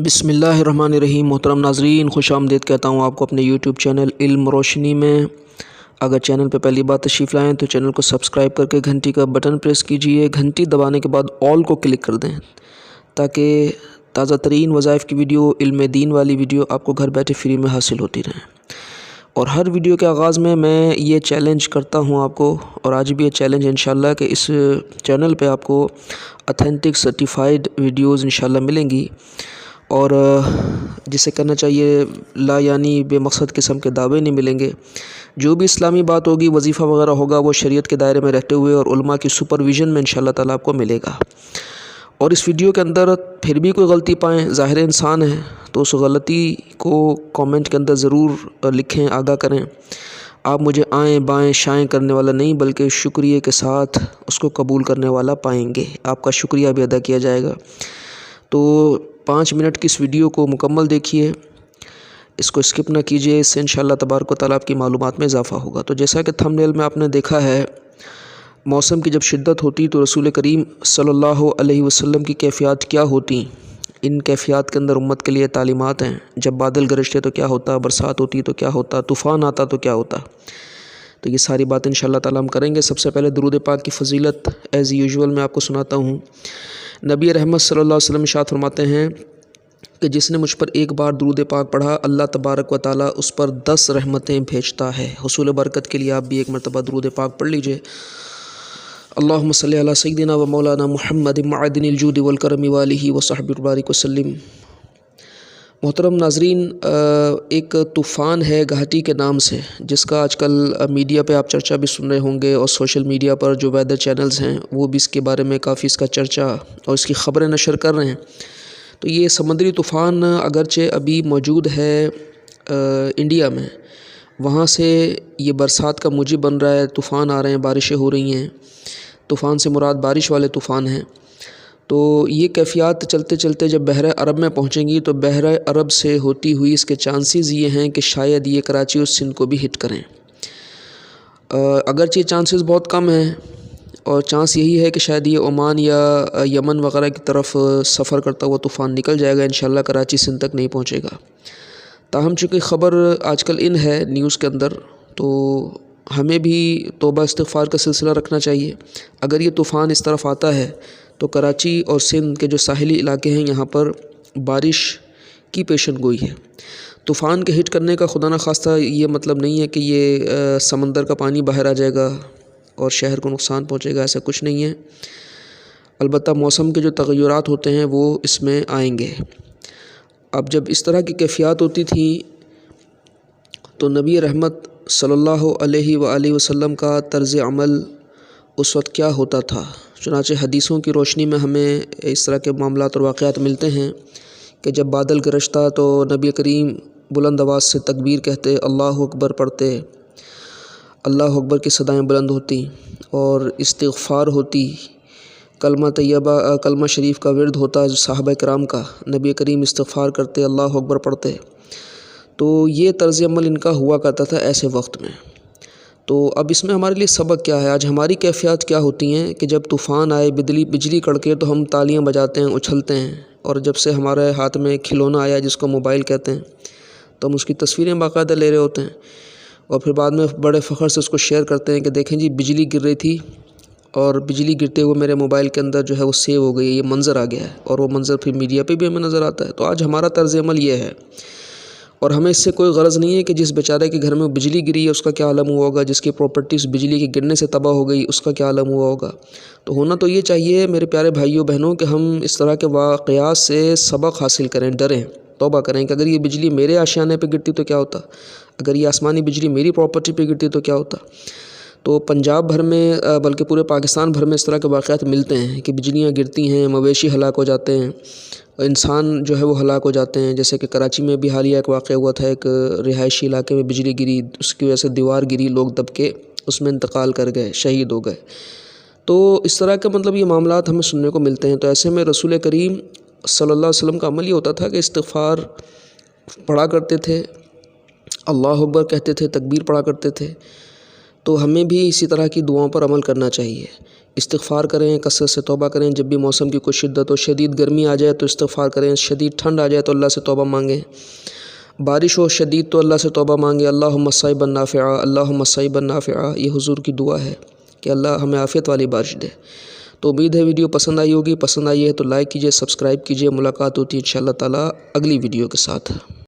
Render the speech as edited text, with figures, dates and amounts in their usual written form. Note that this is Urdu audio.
بسم اللہ الرحمن الرحیم۔ محترم ناظرین، خوش آمدید کہتا ہوں آپ کو اپنے یوٹیوب چینل علم روشنی میں۔ اگر چینل پہ پہلی بار تشریف لائیں تو چینل کو سبسکرائب کر کے گھنٹی کا بٹن پریس کیجئے۔ گھنٹی دبانے کے بعد آل کو کلک کر دیں تاکہ تازہ ترین وظائف کی ویڈیو، علم دین والی ویڈیو آپ کو گھر بیٹھے فری میں حاصل ہوتی رہیں۔ اور ہر ویڈیو کے آغاز میں یہ چیلنج کرتا ہوں آپ کو، اور آج بھی یہ چیلنج ہے انشاءاللہ کہ اس چینل پہ آپ کو اتھینٹک سرٹیفائیڈ ویڈیوز انشاءاللہ ملیں گی، اور جسے کرنا چاہیے لا یعنی بے مقصد قسم کے دعوے نہیں ملیں گے۔ جو بھی اسلامی بات ہوگی، وظیفہ وغیرہ ہوگا، وہ شریعت کے دائرے میں رہتے ہوئے اور علماء کی سپرویژن میں انشاءاللہ تعالیٰ آپ کو ملے گا۔ اور اس ویڈیو کے اندر پھر بھی کوئی غلطی پائیں، ظاہر انسان ہے تو اس غلطی کو کامنٹ کے اندر ضرور لکھیں، آگاہ کریں۔ آپ مجھے آئیں بائیں شائیں کرنے والا نہیں، بلکہ شکریہ کے ساتھ اس کو قبول کرنے والا پائیں گے۔ آپ کا شکریہ بھی ادا کیا جائے گا۔ تو 5 منٹ کی اس ویڈیو کو مکمل دیکھیے، اس کو اسکپ نہ کیجیے، اس سے انشاءاللہ تبارک و تعالیٰ آپ کی معلومات میں اضافہ ہوگا۔ تو جیسا کہ تھمبنیل میں آپ نے دیکھا ہے، موسم کی جب شدت ہوتی تو رسول کریم صلی اللہ علیہ وسلم کی کیفیات کیا ہوتی، ان کیفیات کے اندر امت کے لیے تعلیمات ہیں۔ جب بادل گرجتے تو کیا ہوتا، برسات ہوتی تو کیا ہوتا، طوفان آتا تو کیا ہوتا۔ تو یہ ساری باتیں انشاءاللہ تعالیٰ ہم کریں گے۔ سب سے پہلے درود پاک کی فضیلت ایز یوزول میں آپ کو سناتا ہوں۔ نبی رحمت صلی اللہ علیہ وسلم ارشاد فرماتے ہیں کہ جس نے مجھ پر ایک بار درود پاک پڑھا، اللہ تبارک و تعالیٰ اس پر 10 رحمتیں بھیجتا ہے۔ حصول برکت کے لیے آپ بھی ایک مرتبہ درود پاک پڑھ لیجئے۔ اللہم صلی علی سیدنا و مولانا محمد معدن الجود والکرم والہ وصحبہ وبارک وسلم۔ محترم ناظرین، ایک طوفان ہے گھاٹی کے نام سے، جس کا آج کل میڈیا پہ آپ چرچا بھی سن رہے ہوں گے، اور سوشل میڈیا پر جو ویدر چینلز ہیں وہ بھی اس کے بارے میں کافی اس کا چرچا اور اس کی خبریں نشر کر رہے ہیں۔ تو یہ سمندری طوفان اگرچہ ابھی موجود ہے انڈیا میں، وہاں سے یہ برسات کا موجب بن رہا ہے، طوفان آ رہے ہیں، بارشیں ہو رہی ہیں۔ طوفان سے مراد بارش والے طوفان ہیں۔ تو یہ کیفیات چلتے چلتے جب بحر عرب میں پہنچیں گی تو بحر عرب سے ہوتی ہوئی اس کے چانسز یہ ہیں کہ شاید یہ کراچی اور سندھ کو بھی ہٹ کریں۔ اگرچہ یہ چانسز بہت کم ہیں، اور چانس یہی ہے کہ شاید یہ عمان یا یمن وغیرہ کی طرف سفر کرتا ہوا طوفان نکل جائے گا، انشاءاللہ کراچی سندھ تک نہیں پہنچے گا۔ تاہم چونکہ خبر آج کل ان ہے نیوز کے اندر، تو ہمیں بھی توبہ استغفار کا سلسلہ رکھنا چاہیے۔ اگر یہ طوفان اس طرف آتا ہے تو کراچی اور سندھ کے جو ساحلی علاقے ہیں یہاں پر بارش کی پیشن گوئی ہے۔ طوفان کے ہٹ کرنے کا خدا نخواستہ یہ مطلب نہیں ہے کہ یہ سمندر کا پانی باہر آ جائے گا اور شہر کو نقصان پہنچے گا، ایسا کچھ نہیں ہے۔ البتہ موسم کے جو تغیرات ہوتے ہیں وہ اس میں آئیں گے۔ اب جب اس طرح کی کیفیات ہوتی تھی تو نبی رحمت صلی اللہ علیہ وآلہ وسلم کا طرز عمل اس وقت کیا ہوتا تھا؟ چنانچہ حدیثوں کی روشنی میں ہمیں اس طرح کے معاملات اور واقعات ملتے ہیں کہ جب بادل گرجتا تو نبی کریم بلند آواز سے تکبیر کہتے، اللہ اکبر پڑھتے، اللہ اکبر کی صدائیں بلند ہوتی، اور استغفار ہوتی، کلمہ طیبہ کلمہ شریف کا ورد ہوتا صحابہ کرام کا، نبی کریم استغفار کرتے، اللہ اکبر پڑھتے۔ تو یہ طرز عمل ان کا ہوا کرتا تھا ایسے وقت میں۔ تو اب اس میں ہمارے لیے سبق کیا ہے؟ آج ہماری کیفیات کیا ہوتی ہیں کہ جب طوفان آئے، بجلی کڑکے تو ہم تالیاں بجاتے ہیں، اچھلتے ہیں، اور جب سے ہمارے ہاتھ میں کھلونا آیا جس کو موبائل کہتے ہیں تو ہم اس کی تصویریں باقاعدہ لے رہے ہوتے ہیں، اور پھر بعد میں بڑے فخر سے اس کو شیئر کرتے ہیں کہ دیکھیں جی بجلی گر رہی تھی، اور بجلی گرتے ہوئے میرے موبائل کے اندر جو ہے وہ سیو ہو گئی، یہ منظر آ گیا ہے، اور وہ منظر پھر میڈیا پہ بھی ہمیں نظر آتا ہے۔ تو آج ہمارا طرز عمل یہ ہے، اور ہمیں اس سے کوئی غرض نہیں ہے کہ جس بیچارے کے گھر میں بجلی گری ہے اس کا کیا عالم ہوا ہوگا، جس کی پراپرٹیز بجلی کے گرنے سے تباہ ہو گئی اس کا کیا عالم ہوا ہوگا۔ تو ہونا تو یہ چاہیے میرے پیارے بھائیوں بہنوں کہ ہم اس طرح کے واقعات سے سبق حاصل کریں، ڈریں، توبہ کریں کہ اگر یہ بجلی میرے آشیانے پہ گرتی تو کیا ہوتا، اگر یہ آسمانی بجلی میری پراپرٹی پہ گرتی تو کیا ہوتا۔ تو پنجاب بھر میں بلکہ پورے پاکستان بھر میں اس طرح کے واقعات ملتے ہیں کہ بجلیاں گرتی ہیں، مویشی ہلاک ہو جاتے ہیں، انسان جو ہے وہ ہلاک ہو جاتے ہیں۔ جیسے کہ کراچی میں بھی حالیہ ایک واقعہ ہوا تھا، ایک رہائشی علاقے میں بجلی گری، اس کی وجہ سے دیوار گری، لوگ دب کے اس میں انتقال کر گئے، شہید ہو گئے۔ تو اس طرح کے مطلب یہ معاملات ہمیں سننے کو ملتے ہیں۔ تو ایسے میں رسول کریم صلی اللہ علیہ وسلم کا عمل یہ ہوتا تھا کہ استغفار پڑھا کرتے تھے، اللہ اکبر کہتے تھے، تکبیر پڑھا کرتے تھے، تو ہمیں بھی اسی طرح کی دعاؤں پر عمل کرنا چاہیے۔ استغفار کریں، کثرت سے توبہ کریں، جب بھی موسم کی کوئی شدت ہو، شدید گرمی آ جائے تو استغفار کریں، شدید ٹھنڈ آ جائے تو اللہ سے توبہ مانگیں، بارش ہو شدید تو اللہ سے توبہ مانگیں، اللہم صیبا نافعا، اللہم صیبا نافعا، یہ حضور کی دعا ہے کہ اللہ ہمیں عافیت والی بارش دے۔ تو امید ہے ویڈیو پسند آئی ہوگی، پسند آئی ہے تو لائک کیجئے، سبسکرائب کیجئے۔ ملاقات ہوتی ہے انشاءاللہ تعالی اگلی ویڈیو کے ساتھ۔